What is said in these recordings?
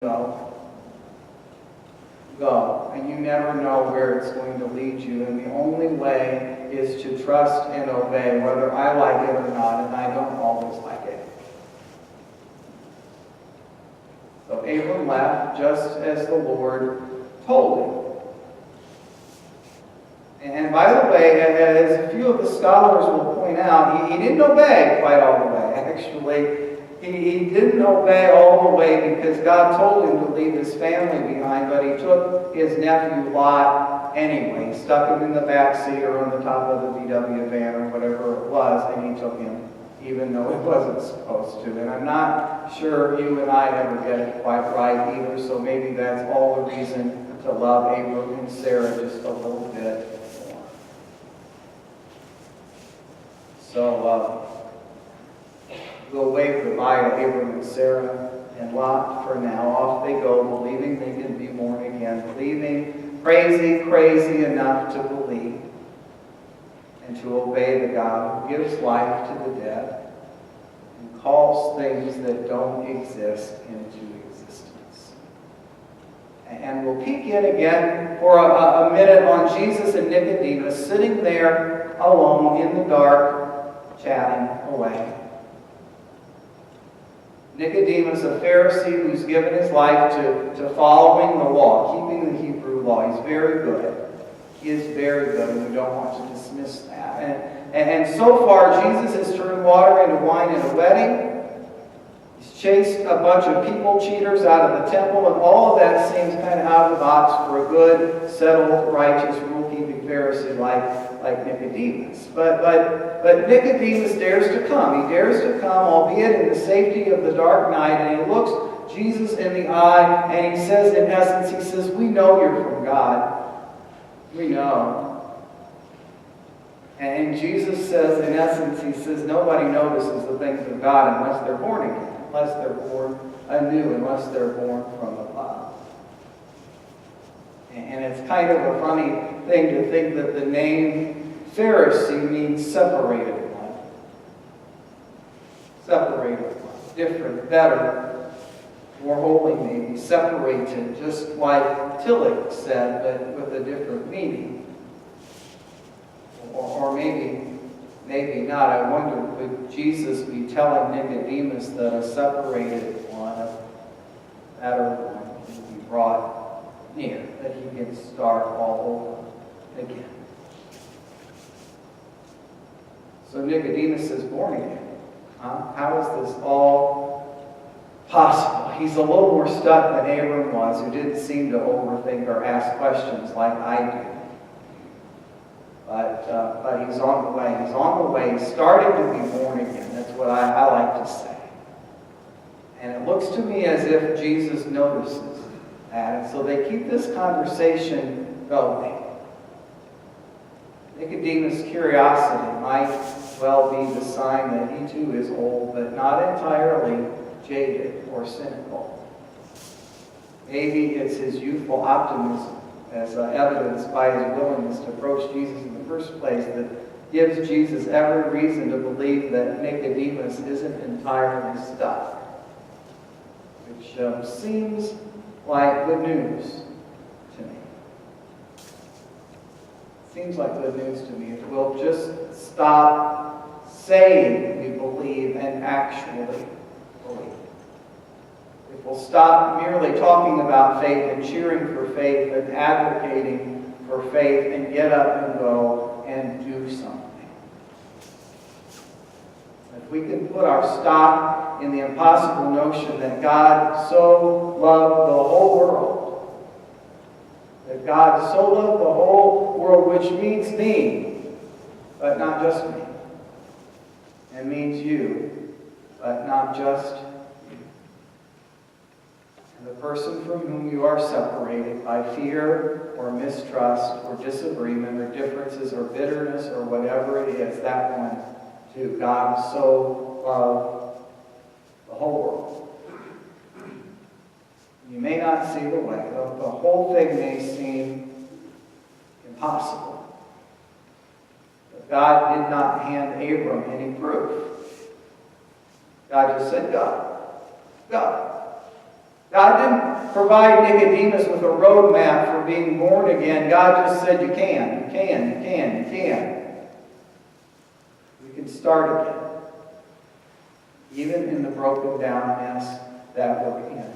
go. Go. And you never know where it's going to lead you. And the only way is to trust and obey, whether I like it or not, and I don't always like it. So Abram left just as the Lord told him. And by the way, as a few of the scholars will point out, he didn't obey quite all the way. Actually, he didn't obey all the way because God told him to leave his family behind, but he took his nephew Lot anyway, stuck him in the back seat or on the top of the VW van or whatever it was, and he took him, even though it wasn't supposed to. And I'm not sure you and I ever get it quite right either, so maybe that's all the reason to love Abram and Sarah just a little bit more. So, we'll wave goodbye to Abram and Sarah and Lot for now. Off they go, believing they can be born again, believing crazy enough to believe and to obey the God who gives life to the dead and calls things that don't exist into existence. And we'll peek in again for a minute on Jesus and Nicodemus sitting there alone in the dark, chatting away. Nicodemus, a Pharisee who's given his life to following the law, keeping the Hebrew law. He's very good. He is very good, and we don't want to dismiss that. And so far, Jesus has turned water into wine in a wedding. He's chased a bunch of people cheaters out of the temple, and all of that seems kind of out of the box for a good, settled, righteous, rule-keeping Pharisee like Nicodemus. But Nicodemus dares to come. He dares to come, albeit in the safety of the dark night, and he looks Jesus in the eye, and he says, in essence, he says, we know you're from God. We know. And Jesus says, in essence, he says, nobody notices the things of God unless they're born again, unless they're born anew, unless they're born from above. And it's kind of a funny thing to think that the name Pharisee means separated one. Separated one. Different, better, more holy maybe. Separated, just like Tillich said, but with a different meaning. Or maybe not. I wonder, would Jesus be telling Nicodemus that a separated one, a better one, can be brought near, that he can start all over again? So Nicodemus is born again. How is this all possible? He's a little more stuck than Abram was, who didn't seem to overthink or ask questions like I do. But he's on the way. He's on the way. He's starting to be born again. That's what I like to say. And it looks to me as if Jesus notices that. And so they keep this conversation going. Nicodemus' curiosity might well be the sign that he too is old, but not entirely jaded or cynical. Maybe it's his youthful optimism, as evidenced by his willingness to approach Jesus in the first place, that gives Jesus every reason to believe that Nicodemus isn't entirely stuck, which seems like good news to me. Seems like good news to me if we'll just stop saying we believe and actually believe. If we'll stop merely talking about faith and cheering for faith and advocating for faith and get up and go and do something. If we can put our stock in the impossible notion that God so loved the whole world, that God so loved the whole world, which means me, but not just me, and means you, but not just you. And the person from whom you are separated by fear or mistrust or disagreement or differences or bitterness or whatever it is, that one too. God so loved the whole world. You may not see the way. The whole thing may seem impossible. But God did not hand Abram any proof. God just said, go. Go. God didn't provide Nicodemus with a roadmap for being born again. God just said, you can. We can start again. Even in the broken down mess that we're in.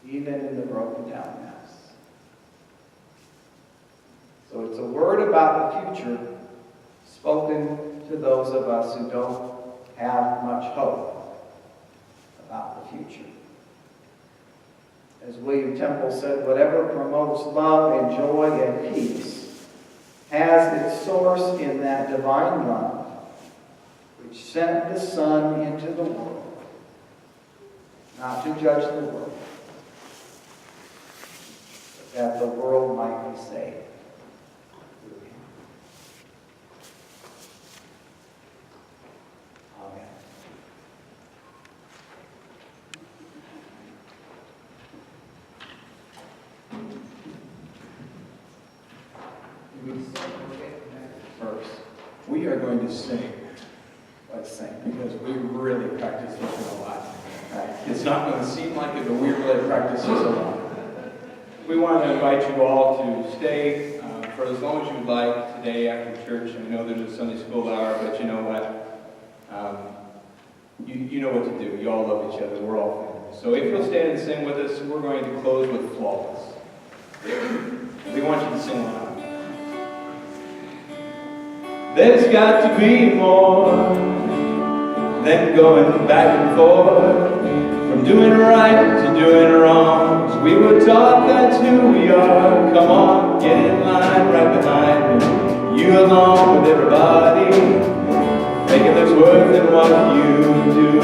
Even in the broken down mess. So it's a word about the future spoken to those of us who don't have much hope about the future. As William Temple said, whatever promotes love and joy and peace has its source in that divine love which sent the Son into the world, not to judge the world, but that the world might be saved through him. Amen. First, we are going to sing. Let's sing, because we really practice this a lot. Right? It's not going to seem like it, but we really practice this a lot. We want to invite you all to stay for as long as you would like today after church. I know there's a Sunday school hour, but you know what? You know what to do. You all love each other. We're all family. So if you'll stand and sing with us, we're going to close with Flawless. We want you to sing along. There's got to be more than going back and forth, from doing right to doing wrong. We were taught that's who we are. Come on, get in line right behind me. You along with everybody, thinking there's worth in what you do.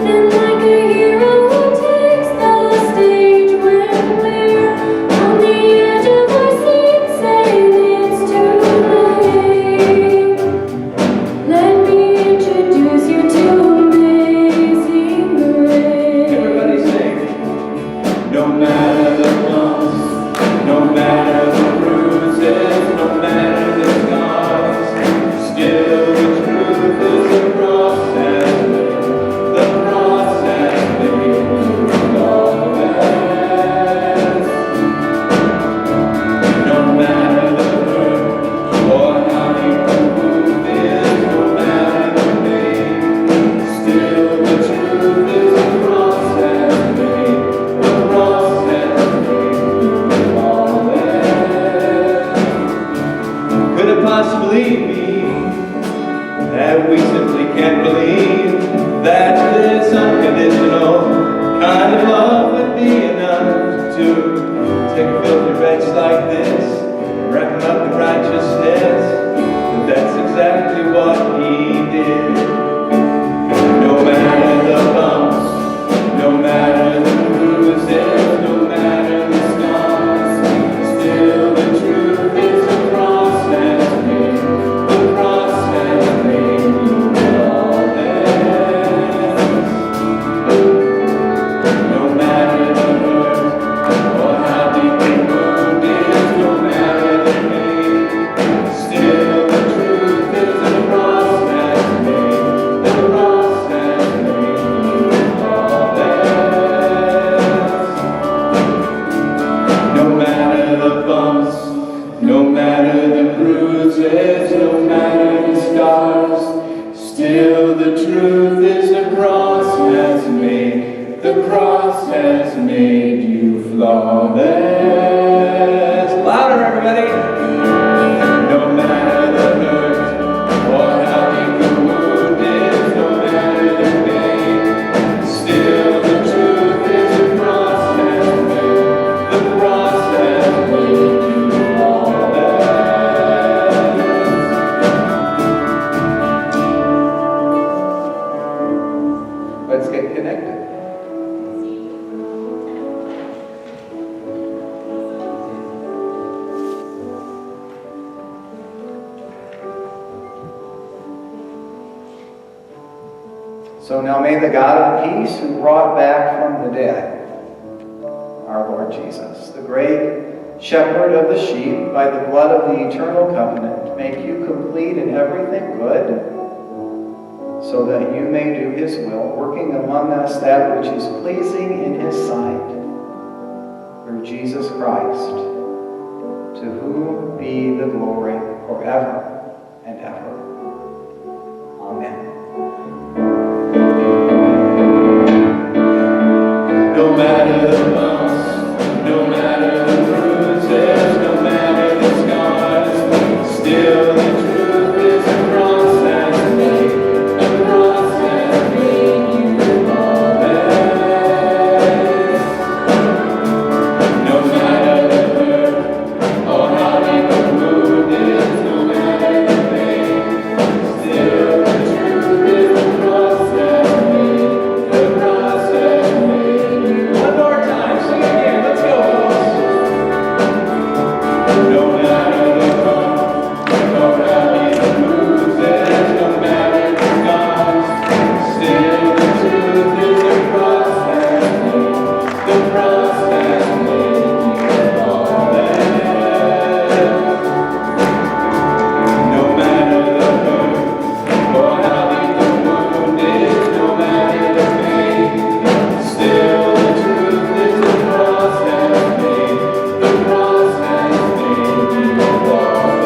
And like a hero who takes the stage when we're on the edge of our seat, saying it's too late. Let me introduce you to Amazing Grace. Everybody sing. No matter the bumps, no matter the bruises, no matter the scars, still the truth is the cross has made, the cross has made you flawless. No matter the hurt or how deep the wound is, no matter the pain, still the truth is the cross has made, the cross has made you flawless. Could it possibly be that we simply can't believe that this unconditional kind of love would be enough to take a filthy wretch like this, wrap him up in righteousness? But that's exactly what he did. No matter the bumps, no matter the bruises, no matter the scars, still the truth is the cross has made, the cross has made you flawless. No matter the hurt or how deep the wound is, no matter the pain, still the truth is the cross has made, the cross has made you flawless. No matter the bumps, no matter the bruises, no matter the scars, still the truth is the cross has made, the cross has made you flawless. Louder, everybody! No matter the hurt or how deep the wound is, no matter the pain, still the truth is the cross has made, the cross has made you flawless. Let's get connected. So now may the God of peace, who brought back from the dead our Lord Jesus, the great shepherd of the sheep, by the blood of the eternal covenant, make you complete in everything good, so that you may do his will, working among us that which is pleasing in his sight, through Jesus Christ, to whom be the glory forever and ever. Amen. No matter the bumps, no matter the bruises, no matter the scars, still the truth is a cross has made you flawless. No matter the hurt or how deep the wound is, no matter the pain, still the truth is a cross has made, the cross has made. One more time, sing it again, let's go, folks. No matter the bump, no matter the bruises, no matter the scars, still the truth is the cross has made, the cross has made you flawless. No matter the hurt or how deep the wound is, no matter the pain, still the truth is the cross has made, the cross has made you flawless.